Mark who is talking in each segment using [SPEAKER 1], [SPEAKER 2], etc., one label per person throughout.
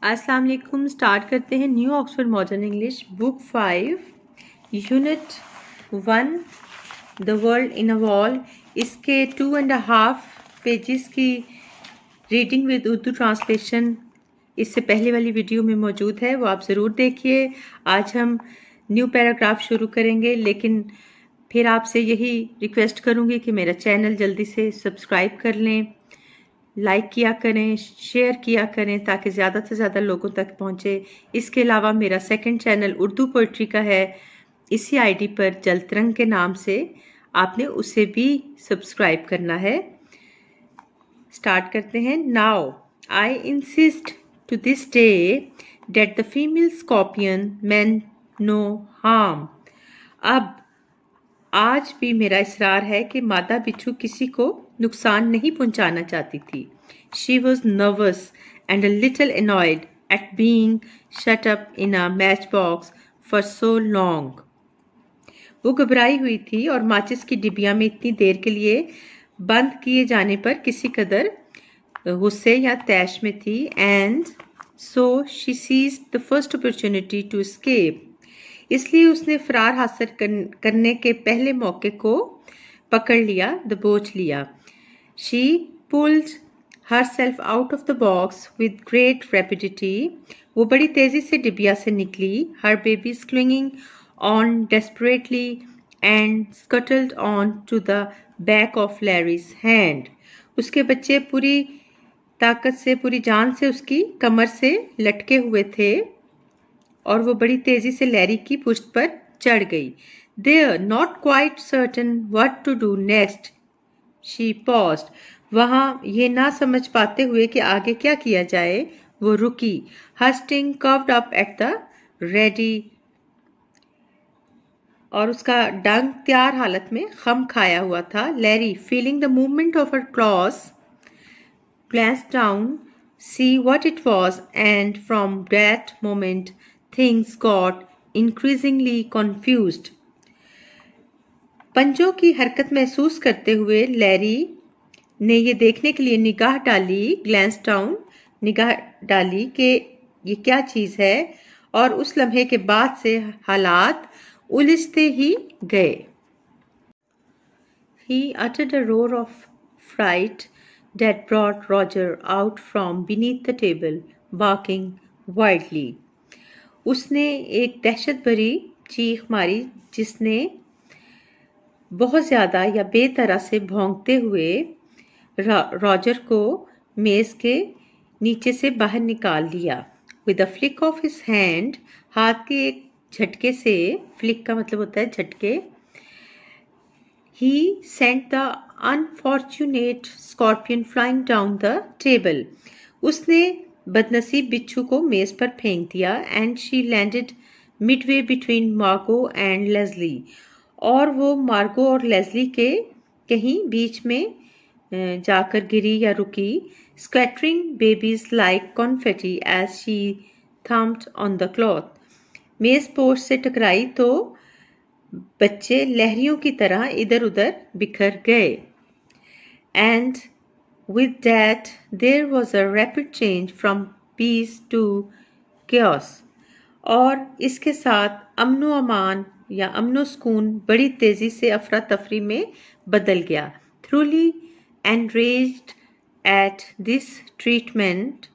[SPEAKER 1] अस्सलाम वालेकुम। स्टार्ट करते हैं new Oxford modern English book 5 unit 1 the world in a wall. इसके 2.5 पेजेस की रीडिंग विद उर्दू ट्रांसलेशन इससे पहले वाली वीडियो में मौजूद है, वो आप ज़रूर देखिए। आज हम न्यू पैराग्राफ शुरू करेंगे, लेकिन फिर आपसे यही रिक्वेस्ट करूँगी कि मेरा चैनल जल्दी से सब्सक्राइब कर लें, लाइक किया करें, शेयर किया करें ताकि ज़्यादा से ज़्यादा लोगों तक पहुँचे। इसके अलावा मेरा सेकंड चैनल उर्दू पोइट्री का है, इसी आईडी पर जलतरंग के नाम से, आपने उसे भी सब्सक्राइब करना है। स्टार्ट करते हैं। Now I insist to this day that the female scorpion meant no harm. अब आज भी मेरा इसरार है कि मादा बिच्छू किसी को नुकसान नहीं पहुंचाना चाहती थी। She was nervous and a little annoyed at being shut up in a matchbox for so long. वो घबराई हुई थी और माचिस की डिबिया में इतनी देर के लिए बंद किए जाने पर किसी कदर गुस्से या तैश में थी। And so she seized the first opportunity to escape. इसलिए उसने फरार हासिल करने के पहले मौके को पकड़ लिया, दबोच लिया। She pulled herself out of the box with great rapidity. वो बड़ी तेजी से डिबिया से निकली। Her babies clinging on desperately and scuttled on to the back of Larry's hand. उसके बच्चे पूरी ताकत से, पूरी जान से उसकी कमर से लटके हुए थे और वो बड़ी तेजी से लैरी की पुश्त पर चढ़ गई। There, not quite certain what to do next, she paused. वहाँ ये ना समझ पाते हुए कि आगे क्या किया जाए, वो रुकी। Her sting curved up at the ready, और उसका डंक तैयार हालत में खम खाया हुआ था। Larry, feeling the movement of her claws, glanced down, see what it was, and from that moment things got increasingly confused. पंजों की हरकत महसूस करते हुए लैरी ने ये देखने के लिए निगाह डाली, ग्लैंस डाउन, निगाह डाली कि ये क्या चीज़ है, और उस लम्हे के बाद से हालात उलझते ही गए। He uttered a roar of fright that brought Roger out from beneath the table, barking wildly. उसने एक दहशत भरी चीख मारी जिसने बहुत ज़्यादा या बेतरह से भौंकते हुए रॉजर को मेज़ के नीचे से बाहर निकाल लिया। With a flick of his hand, हाथ के एक झटके से, फ्लिक का मतलब होता है झटके, he sent the unfortunate scorpion flying down the table. उसने बदनसीब बिच्छू को मेज पर फेंक दिया। And she landed Midway between मार्गो एंड लेस्ली, और वो मार्गो और लेस्ली के कहीं बीच में जाकर गिरी या रुकी। Scattering babies like confetti as she thumped on the cloth. मेज पोस्ट से टकराई तो बच्चे लहरियों की तरह इधर उधर बिखर गए। And with that there was a rapid change from peace to chaos. और इसके साथ अमनो अमान या अमनो सुकून बड़ी तेजी से अफरा तफरी में बदल गया। Truly enraged at this treatment,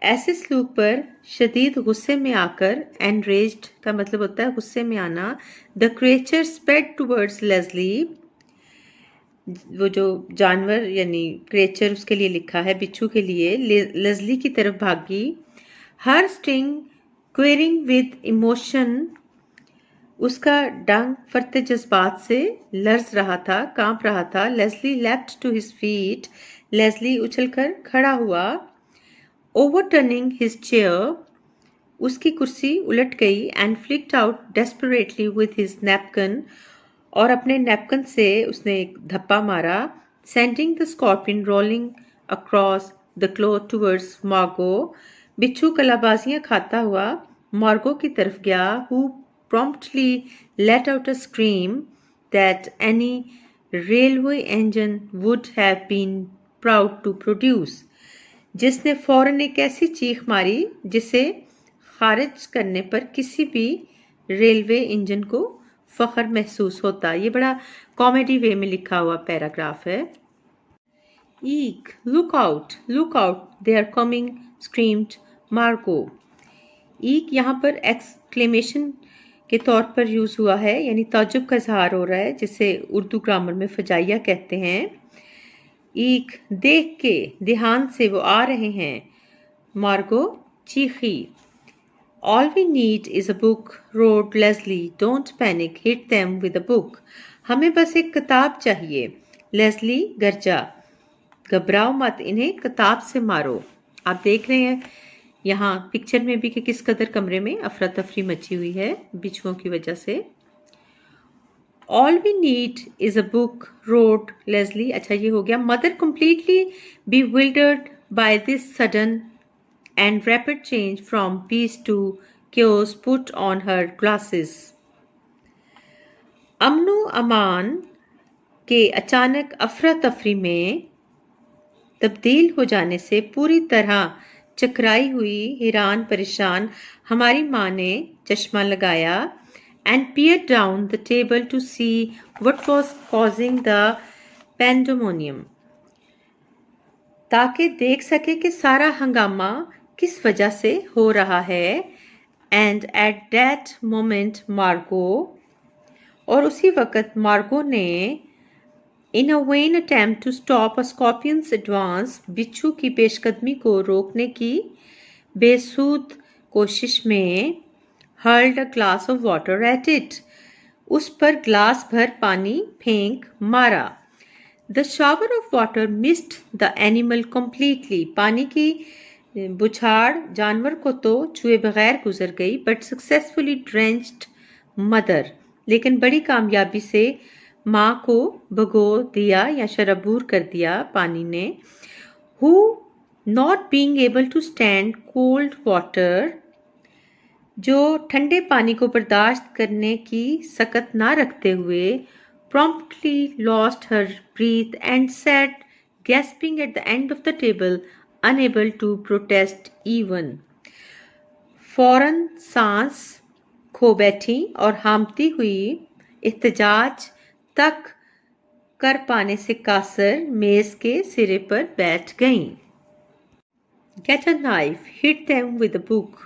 [SPEAKER 1] ऐसे सलूक पर शदीद गुस्से में आकर, enraged का मतलब होता है गुस्से में आना, the creature sped towards Leslie, वो जो जानवर यानी क्रिएचर उसके लिए लिखा है, बिच्छू के लिए, लेस्ली की तरफ भागी। हर स्टिंग क्वेरिंग विद इमोशन, उसका डंक फरते जज्बात से लर्ज रहा था, कांप रहा था। Leslie leapt to his feet, Leslie उछलकर खड़ा हुआ। ओवरटर्निंग हिज चेयर, उसकी कुर्सी उलट गई। And flicked out desperately with his napkin, और अपने नैपकिन से उसने एक धप्पा मारा। Sending the scorpion rolling across the cloth towards Margo, बिच्छू कलाबाजियां खाता हुआ मार्गो की तरफ गया। Who promptly let out a scream that any railway engine would have been proud to produce. जिसने फौरन एक ऐसी चीख मारी जिसे खारिज करने पर किसी भी रेलवे इंजन को फख्र महसूस होता। ये बड़ा कॉमेडी वे में लिखा हुआ पैराग्राफ है। Eek, look out, they are coming, screamed Margot. ईक यहाँ पर एक्सक्लेमेशन के तौर पर यूज हुआ है, यानी ताज्जुब का इजहार हो रहा है, जिसे उर्दू ग्रामर में फजाइया कहते हैं। ईक, देख के, ध्यान से, वो आ रहे हैं, मार्गो चीखी। All we need is a book, wrote Leslie. Don't panic, hit them with a book. हमें बस एक किताब चाहिए, लेस्ली गर्जा। घबराओ मत, इन्हें किताब से मारो। आप देख रहे हैं यहाँ पिक्चर में भी कि किस कदर कमरे में अफरा तफरी मची हुई है बिच्छुओं की वजह से। All we need is a book, wrote Leslie. अच्छा ये हो गया। Mother completely bewildered by this sudden and rapid change from peace to chaos put on her glasses. अमनो अमान के अचानक अफरा तफरी में तब्दील हो जाने से पूरी तरह चकराई हुई, हैरान परेशान हमारी माँ ने चश्मा लगाया and peered down the table to see what was causing the pandemonium, ताकि देख सके कि सारा हंगामा किस वजह से हो रहा है। एंड एट दैट मोमेंट मार्गो, और उसी वक़्त मार्गो ने in a vain attempt to stop a scorpion's advance, बिच्छू की पेशकदमी को रोकने की बेसूद कोशिश में, hurled a glass of water at it, उस पर ग्लास भर पानी फेंक मारा। The shower of water missed the animal completely, पानी की बुछाड़ जानवर को तो छुए बगैर गुजर गई, बट सक्सेसफुली ड्रेंच्ड मदर, लेकिन बड़ी कामयाबी से माँ को भगो दिया या शरबूर कर दिया पानी ने। Who not being able to stand cold water, जो ठंडे पानी को बर्दाश्त करने की सकत ना रखते हुए promptly lost her breath and sat gasping at the end of the table, unable to protest even. फौरन सांस खो बैठी और हांफती हुई एहतजाज तक कर पाने से कासर मेज के सिरे पर बैठ गईं। Get a knife, hit them with a book.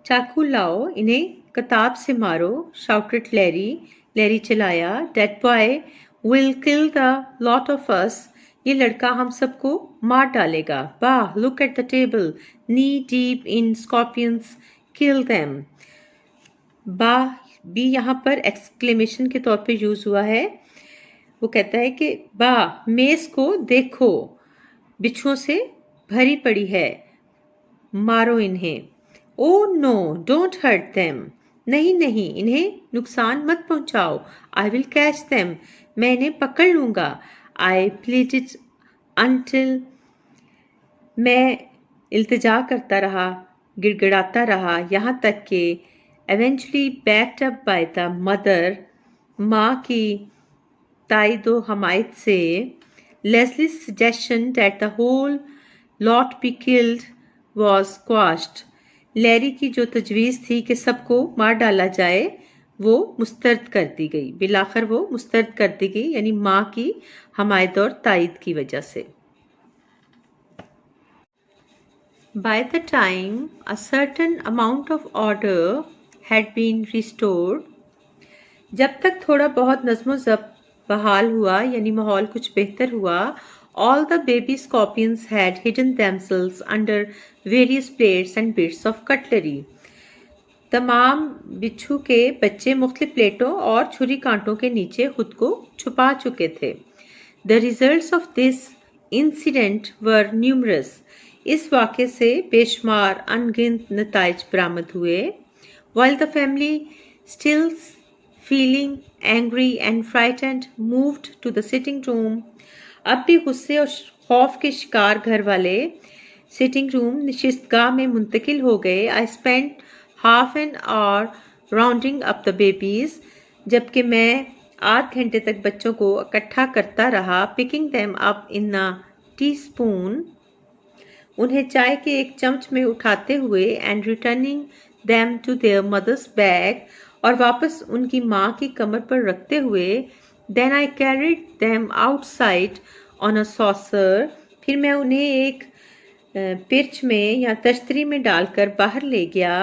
[SPEAKER 1] चाकू लाओ, इन्हें किताब से मारो, shouted Larry. लैरी चिल्लाया। That boy will kill the lot of us. ये लड़का हम सबको मार डालेगा। Bah, look at the table, knee deep in scorpions, kill them. Bah भी यहाँ पर एक्सक्लेमेशन के तौर पे यूज हुआ है। वो कहता है कि बा, मेज को देखो, बिच्छुओं से भरी पड़ी है, मारो इन्हें। Oh no, don't hurt them. नहीं नहीं, इन्हें नुकसान मत पहुंचाओ। I will catch them. मैं इन्हें पकड़ लूंगा। I pleaded until, मैं इल्तिजा करता रहा, गिड़गिड़ाता रहा, यहाँ तक कि eventually backed up by the mother, माँ की ताइदो हमायत से, Leslie's suggestion that the whole lot be killed was quashed. Larry की जो तजवीज़ थी कि सबको मार डाला जाए, वो मुस्तरद कर दी गई। बिलाखिर वो मुस्तरद कर दी गई, यानी माँ की हमायत और तायद की वजह से। By the time a certain amount of order had been restored, जब तक थोड़ा बहुत नज़्म ज़ब्त बहाल हुआ, यानी माहौल कुछ बेहतर हुआ, all the baby scorpions had hidden themselves under various plates and bits of cutlery. तमाम बिच्छू के बच्चे मुख्तलिफ प्लेटों और छुरी कांटों के नीचे खुद को छुपा चुके थे। The results of this incident were numerous. इस वाक़े से बेशुमार अनगिनत नताइज बरामद हुए। While the family, still feeling angry and frightened, moved to the sitting room, अब भी गुस्से और खौफ के शिकार घर वाले सिटिंग रूम नशिस्तगाह में मुंतकिल हो गए। I spend half an hour rounding up the babies, जबकि मैं आध घंटे तक बच्चों को इकट्ठा करता रहा। Picking them up in a teaspoon, उन्हें चाय के एक चम्मच में उठाते हुए and returning them to their mother's back, और वापस उनकी माँ की कमर पर रखते हुए then I carried them outside on a saucer, फिर मैं उन्हें एक पिर्च में या तश्तरी में डालकर बाहर ले गया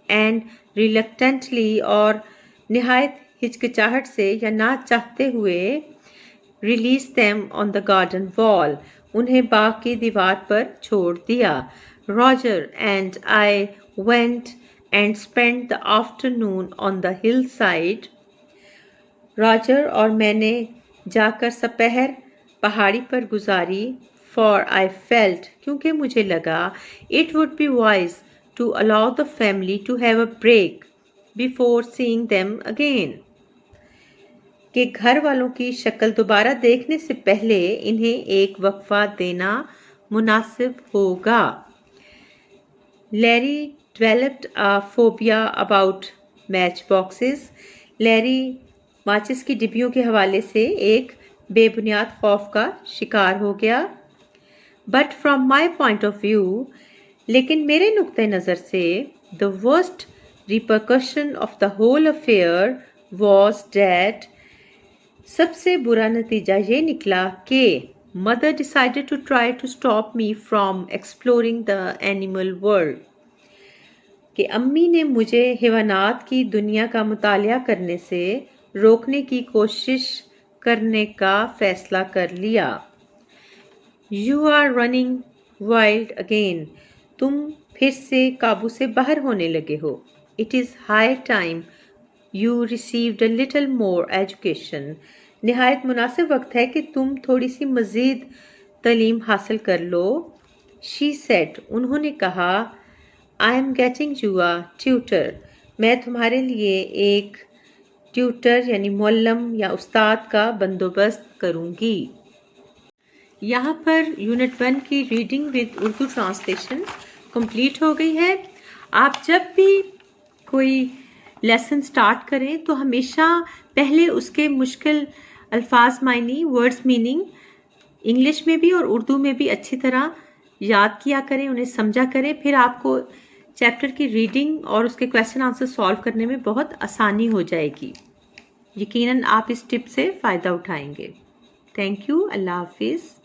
[SPEAKER 1] एंड रिलक्टेंटली, और निहायत हिचकिचाहट से या ना चाहते हुए release them on the garden wall, उन्हें बाग की दीवार पर छोड़ दिया। Roger and I went and spend the afternoon on the hill side, Roger और मैंने जाकर सपहर पहाड़ी पर गुजारी। फॉर आई फेल्ट, क्योंकि मुझे लगा it would be wise to allow the family to have a break before seeing them again, कि घर वालों की शक्ल दोबारा देखने से पहले इन्हें एक वक्फा देना मुनासिब होगा। Larry developed a phobia about match boxes, Larry माचिस की डिब्बियों के हवाले से एक बेबुनियाद खौफ का शिकार हो गया। But from my point of view, लेकिन मेरे नुक्ते नज़र से the worst repercussion of the whole affair was that, सबसे बुरा नतीजा ये निकला कि mother decided to try to stop me from exploring the animal world, कि अम्मी ने मुझे हैवानात की दुनिया का मुतालिया करने से रोकने की कोशिश करने का फैसला कर लिया। You are running wild again, तुम फिर से काबू से बाहर होने लगे हो। It is high time you received a little more education, निहायत मुनासिब वक्त है कि तुम थोड़ी सी मज़ीद तालीम हासिल कर लो। शी सेड, उन्होंने कहा, I am getting you a tutor, मैं तुम्हारे लिए एक ट्यूटर यानी मुअल्लम या उस्ताद का बंदोबस्त करूँगी। यहाँ पर यूनिट 1 की reading with Urdu translation complete हो गई है। आप जब भी कोई लेसन स्टार्ट करें तो हमेशा पहले उसके मुश्किल अल्फाज मायनी, वर्ड्स मीनिंग इंग्लिश में भी और उर्दू में भी अच्छी तरह याद किया करें, उन्हें समझा करें। फिर आपको चैप्टर की रीडिंग और उसके क्वेश्चन आंसर सॉल्व करने में बहुत आसानी हो जाएगी। यकीनन आप इस टिप से फ़ायदा उठाएंगे। Thank you. अल्लाह हाफिज़।